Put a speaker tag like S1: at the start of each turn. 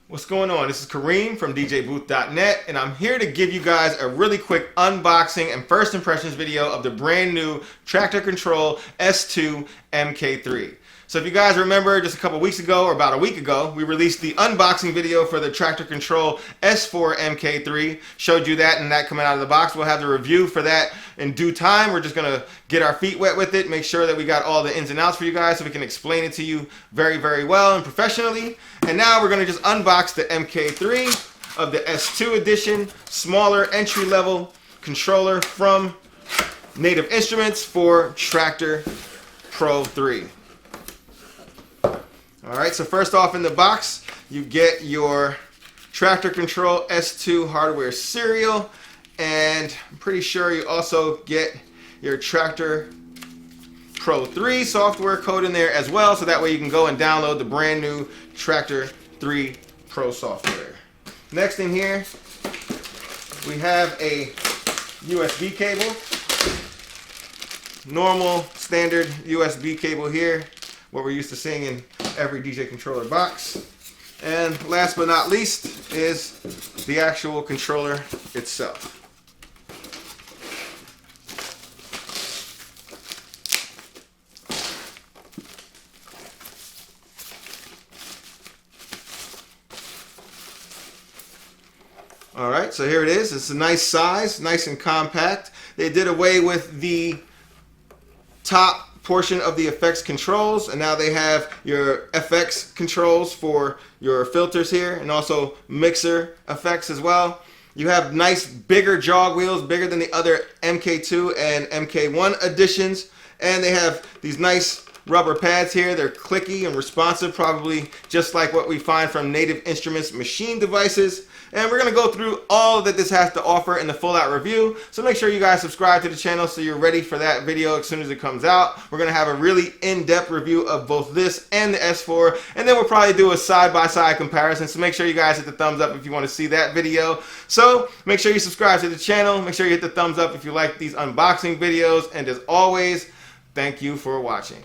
S1: What's going on? This is Kareem from DJBooth.net, and I'm here to give you guys a really quick unboxing and first impressions video of the brand new Traktor Kontrol S2 MK3. So if you guys remember, just a couple weeks ago, or about a week ago, we released the unboxing video for the Traktor Kontrol S4 MK3. Showed you that and that coming out of the box. We'll have the review for that in due time. We're just going to get our feet wet with it, make sure that we got all the ins and outs for you guys so we can explain it to you very, very well and professionally. And now we're going to just unbox the MK3 of the S2 edition, smaller entry-level controller from Native Instruments for Traktor Pro 3. Alright, so first off in the box, you get your Traktor Kontrol S2 hardware serial, and I'm pretty sure you also get your Traktor Pro 3 software code in there as well, so that way you can go and download the brand new Traktor 3 Pro software. Next in here, we have a USB cable. Normal, standard USB cable here, what we're used to seeing in every DJ controller box. And last but not least is the actual controller itself. Alright, so here it is. It's a nice size, nice and compact. They did away with the top portion of the effects controls, and now they have your FX controls for your filters here, and also mixer effects as well. You have nice bigger jog wheels, bigger than the other MK2 and MK1 editions, and they have these nice rubber pads here. They're clicky and responsive, probably just like what we find from Native Instruments machine devices. And we're going to go through all that this has to offer in the full out review. So make sure you guys subscribe to the channel so you're ready for that video as soon as it comes out. We're going to have a really in-depth review of both this and the S4. And then we'll probably do a side-by-side comparison. So make sure you guys hit the thumbs up if you want to see that video. So make sure you subscribe to the channel. Make sure you hit the thumbs up if you like these unboxing videos. And as always, thank you for watching.